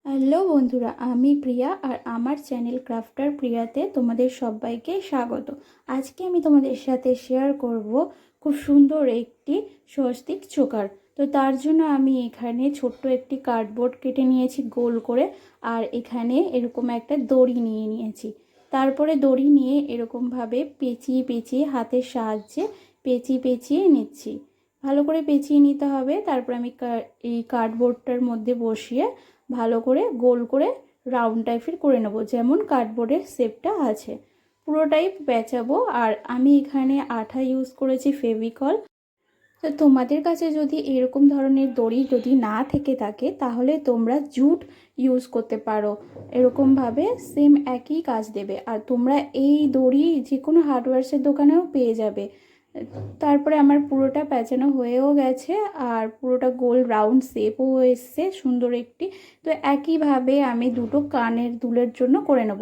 Hello বন্ধুরা, আমি প্রিয়া আর আমার চ্যানেল ক্রাফটার প্রিয়াতে তোমাদের সবাইকে স্বাগত। আজকে আমি তোমাদের সাথে শেয়ার করব খুব সুন্দর একটি স্বস্তিক চোকার। তো তার জন্য আমি এখানে ছোট্ট একটি কার্ডবোর্ড কেটে নিয়েছি গোল করে, আর এখানে এরকম একটা দড়ি নিয়ে নিয়েছি। তারপরে দড়ি নিয়ে এরকমভাবে পেঁচিয়ে পেঁচিয়ে হাতের সাহায্যে পেঁচিয়ে পেঁচিয়ে নিচ্ছি। ভালো করে পেঁচিয়ে নিতে হবে। তারপর আমি এই কার্ডবোর্ডটার মধ্যে বসিয়ে ভালো করে গোল করে রাউন্ড টাইপের করে নেব, যেমন কার্ডবোর্ডের শেপটা আছে পুরোটাই পেঁচাবো। আর আমি এখানে আঠা ইউজ করেছি, ফেভিকল। তো তোমাদের কাছে যদি এরকম ধরনের দড়ি যদি না থেকে থাকে তাহলে তোমরা জুট ইউজ করতে পারো। এরকমভাবে সেম একই কাজ দেবে। আর তোমরা এই দড়ি যে কোনো হার্ডওয়্যার্সের দোকানেও পেয়ে যাবে। তারপরে আমার পুরোটা পেঁচানো হয়েও গেছে আর পুরোটা গোল রাউন্ড শেপও এসছে সুন্দর একটি। তো একইভাবে আমি দুটো কানের দুলের জন্য করে নেব।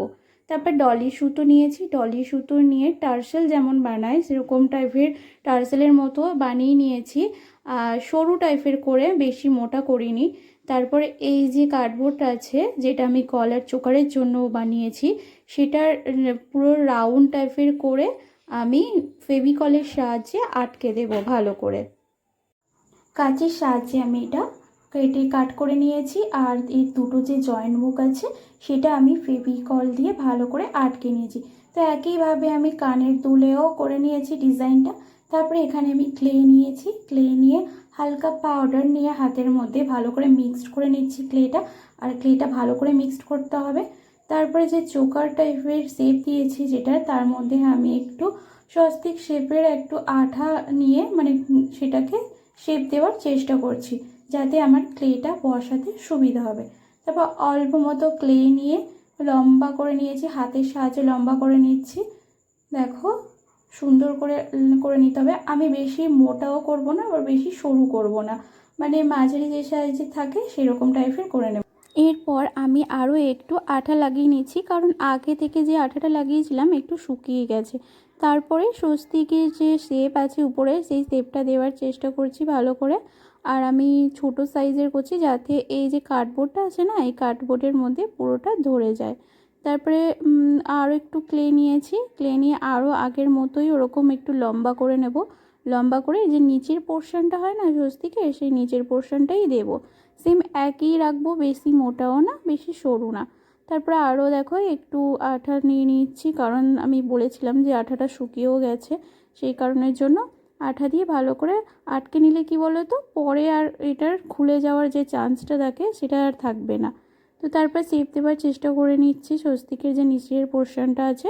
তারপর ডলি সুতো নিয়েছি, ডলি সুতো নিয়ে টার্সেল যেমন বানায় সেরকম টাইপের টার্সেলের মতো বানিয়ে নিয়েছি। সরু টাইপের করে, বেশি মোটা করিনি। তারপরে এই যে কার্ডবোর্ড আছে যেটা আমি কলার চোকারের জন্য বানিয়েছি, সেটার পুরো রাউন্ড টাইপের করে আমি ফেভিকলের সাহায্যে আটকে দেব ভালো করে। কাঁচির সাহায্যে আমি এটা কেটে কাট করে নিয়েছি। আর এর দুটো যে জয়েন্ট মুখ আছে সেটা আমি ফেভিকল দিয়ে ভালো করে আটকে নিয়েছি। তো একইভাবে আমি কানের দুলেও করে নিয়েছি ডিজাইনটা। তারপরে এখানে আমি ক্লে নিয়েছি, ক্লে নিয়ে হালকা পাউডার নিয়ে হাতের মধ্যে ভালো করে মিক্সড করে নিচ্ছি ক্লেটা। আর ক্লেটা ভালো করে মিক্সড করতে হবে। তারপরে যে চোকার টাইপের শেপ দিয়েছি যেটা, তার মধ্যে আমি একটু স্বস্তিক শেপের একটু আঠা নিয়ে মানে সেটাকে শেপ দেওয়ার চেষ্টা করছি, যাতে আমার ক্লেটা বসাতে সুবিধা হবে। তারপর অল্প মতো ক্লে নিয়ে লম্বা করে নিয়েছি, হাতের সাহায্যে লম্বা করে নিচ্ছি। দেখো সুন্দর করে করে নিতে হবে। আমি বেশি মোটাও করব না আবার বেশি সরু করব না, মানে মাঝারি যে সাইজে থাকে সেরকম টাইপের করে নেব। এরপর আমি আরও একটু আঠা লাগিয়ে নিচ্ছি, কারণ আগে থেকে যে আঠাটা লাগিয়েছিলাম একটু শুকিয়ে গেছে। তারপরে স্বস্তিকের যে শেপ আছে উপরে সেই শেপটা দেওয়ার চেষ্টা করছি ভালো করে। আর আমি ছোট সাইজের করছি যাতে এই যে কার্ডবোর্ডটা আছে না, এই কার্ডবোর্ডের মধ্যে পুরোটা ধরে যায়। তারপরে আরও একটু ক্লে নিয়েছি, ক্লে নিয়ে আরও আগের মতোই ওরকম একটু লম্বা করে নেব। লম্বা করে যে নিচের পোর্শনটা হয় না স্বস্তিকের, সেই নিচের পোর্শনটাই দেবো। সেম একই রাখবো, বেশি মোটাও না বেশি সরু না। তারপরে আরও দেখো একটু আঠা নিয়ে নিচ্ছি, কারণ আমি বলেছিলাম যে আঠাটা শুকিয়েও গেছে, সেই কারণের জন্য আঠা দিয়ে ভালো করে আটকে নিলে কি বলো তো, পরে আর এটার খুলে যাওয়ার যে চান্সটা থাকে সেটা আর থাকবে না। তো তারপর শেপ দেওয়ার চেষ্টা করে নিচ্ছি স্বস্তিকের যে নিচের পোর্শনটা আছে,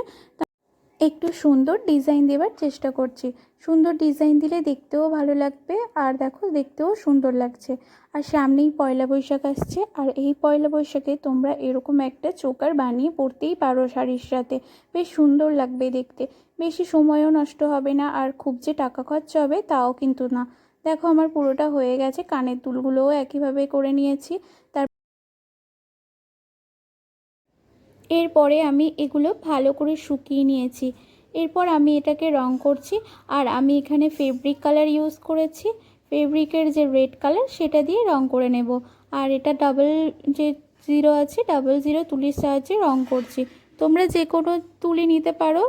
একটু সুন্দর ডিজাইন দেওয়ার চেষ্টা করছি। সুন্দর ডিজাইন দিলে দেখতেও ভালো লাগবে, আর দেখো দেখতেও সুন্দর লাগছে। আর সামনেই পয়লা বৈশাখ আসছে, আর এই পয়লা বৈশাখে তোমরা এরকম একটা চোকার বানিয়ে পরতেই পারো শাড়ির সাথে। বেশ সুন্দর লাগবে দেখতে, বেশি সময়ও নষ্ট হবে না, আর খুব যে টাকা খরচা হবে তাও কিন্তু না। দেখো আমার পুরোটা হয়ে গেছে, কানের দুলগুলোও একইভাবে করে নিয়েছি। এরপরে আমি এগুলো ভালো করে শুকিয়ে নিয়েছি। এরপর আমি এটাকে রং করছি। আর আমি এখানে ফেব্রিক কালার ইউজ করেছি, ফেব্রিকের যে রেড কালার সেটা দিয়ে রং করে নেব। আর এটা ডাবল যে জিরো আছে, ডাবল জিরো তুলির সাহায্যে রং করছি। তোমরা যে কোনো তুলি নিতে পারো,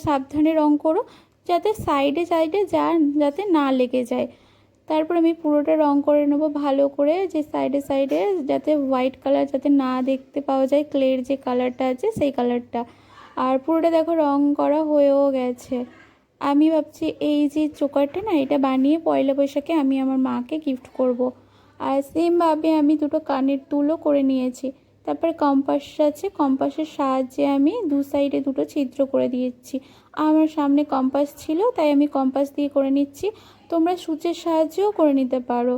সাবধানে রং করো যাতে সাইডে সাইডে যাতে না লেগে যায়। তারপর আমি পুরোটা রং করে নেব ভালো করে, যে সাইডে সাইডে যাতে হোয়াইট কালার যাতে না দেখতে পাওয়া যায়, ক্লের যে কালারটা আছে সেই কালারটা। আর পুরোটা দেখো রং করা হয়েও গেছে। আমি ভাবছি এই যে চোকারটা না, এটা বানিয়ে পয়লা বৈশাখে আমি আমার মাকে গিফট করব। আর সেমভাবে আমি দুটো কানের দুলও করে নিয়েছি। তারপরে কম্পাস আছে, কম্পাসের সাহায্যে আমি দু সাইডে দুটো ছিদ্র করে দিয়েছি। আমার সামনে কম্পাস ছিল তাই আমি কম্পাস দিয়ে করে নিচ্ছি। তোমরা সূচের সাহায্যেও করে নিতে পারো।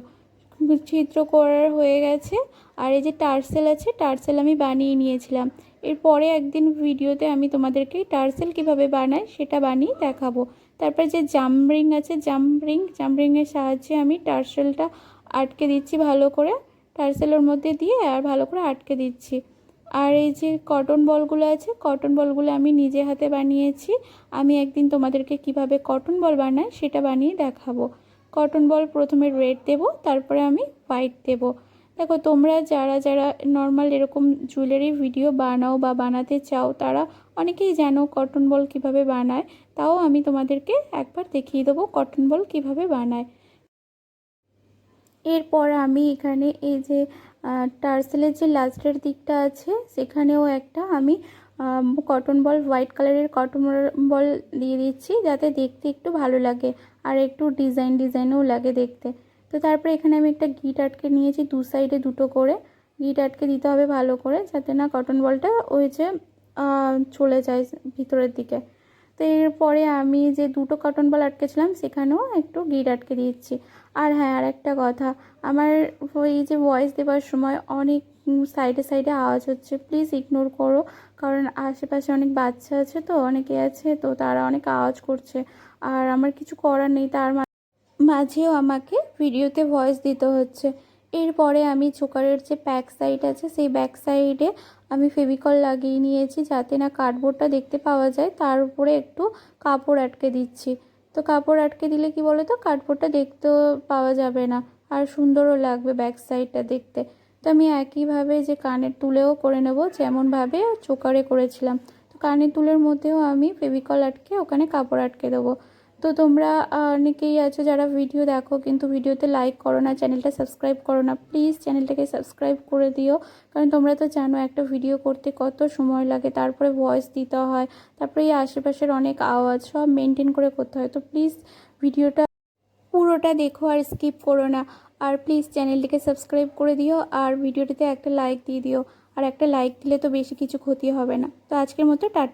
ছিদ্র করার হয়ে গেছে। আর এই যে টার্সেল আছে, টার্সেল আমি বানিয়ে নিয়েছিলাম। এরপরে একদিন ভিডিওতে আমি তোমাদেরকে টার্সেল কিভাবে বানাই সেটা বানিয়ে দেখাবো। তারপরে যে জামরিং আছে, জামরিংয়ের সাহায্যে আমি টার্সেলটা আটকে দিচ্ছি ভালো করে, টার্সেলের মধ্যে দিয়ে আর ভালো করে আটকে দিচ্ছি। আর এই যে কটন বলগুলো আছে, কটন বলগুলো আমি নিজে হাতে বানিয়েছি। আমি একদিন তোমাদেরকে কিভাবে কটন বল বানাই সেটা বানিয়ে দেখাবো। কটন বল প্রথমে রেড দেব, তারপরে আমি হোয়াইট দেব। দেখো তোমরা যারা যারা নর্মাল এরকম জুয়েলারি ভিডিও বানাও বা বানাতে চাও তারা অনেকেই জানো কটন বল কিভাবে বানায়, তাও আমি তোমাদেরকে একবার দেখিয়ে দেবো কটন বল কিভাবে বানায়। এরপর আমি এখানে এই যে টার্সেলের যে লাস্টের দিকটা আছে সেখানেও একটা আমি কটন বল, হোয়াইট কালারের কটন বল দিয়ে দিচ্ছি, যাতে দেখতে একটু ভালো লাগে আর একটু ডিজাইনও লাগে দেখতে। তো তারপরে এখানে আমি একটা গিট আটকে নিয়েছি, দু সাইডে দুটো করে গিট আটকে দিতে হবে ভালো করে, যাতে না কটন বলটা ওই যে চলে যায় ভিতরের দিকে। তো এরপরে আমি যে দুটো কটন বল আটকেছিলাম সেখানেও একটু গিট আটকে দিচ্ছি। আর হ্যাঁ, আর একটা কথা, আমার ওই যে ভয়েস দেওয়ার সময় অনেক সাইডে সাইডে আওয়াজ হচ্ছে, প্লিজ ইগনোর করো, কারণ আশেপাশে অনেক বাচ্চা আছে, তো অনেকে আছে, তো তারা অনেক আওয়াজ করছে আর আমার কিছু করার নেই, তার মাঝেও আমাকে ভিডিওতে ভয়েস দিতে হচ্ছে। এরপরে আমি চোকারের যে ব্যাক সাইড আছে সেই ব্যাক সাইডে আমি ফেভিকল লাগিয়ে নিয়েছি, যাতে না কার্ডবোর্ডটা দেখতে পাওয়া যায়, তার উপরে একটু কাপড় আটকে দিচ্ছি। তো কাপড় আটকে দিলে কি বলো তো, কার্ডবোর্ডটা দেখতেও পাওয়া যাবে না আর সুন্দরও লাগবে ব্যাক সাইডটা দেখতে। তো আমি একইভাবে যে কানের দুলেও করে নেব, যেমনভাবে চোকারে করেছিলাম। তো কানের দুলের মধ্যেও আমি ফেভিকল আটকে ওখানে কাপড় আটকে দেবো। তো তোমরা অনেকেই আছো যারা ভিডিও দেখো কিন্তু ভিডিওতে লাইক করো না, চ্যানেলটা সাবস্ক্রাইব করো না, প্লিজ চ্যানেলটাকে সাবস্ক্রাইব করে দিও, কারণ তোমরা তো জানো একটা ভিডিও করতে কত সময় লাগে, তারপরে ভয়েস দিতে হয়, তারপরে এই আশেপাশের অনেক আওয়াজ সব মেনটেন করে করতে হয়। তো প্লিজ ভিডিওটা পুরোটা দেখো আর স্কিপ করো না, আর প্লিজ চ্যানেলটিকে সাবস্ক্রাইব করে দিও আর ভিডিওটিতে একটা লাইক দিয়ে দিও, আর একটা লাইক দিলে তো বেশি কিছু ক্ষতি হবে না। তো আজকের মতো টাটা।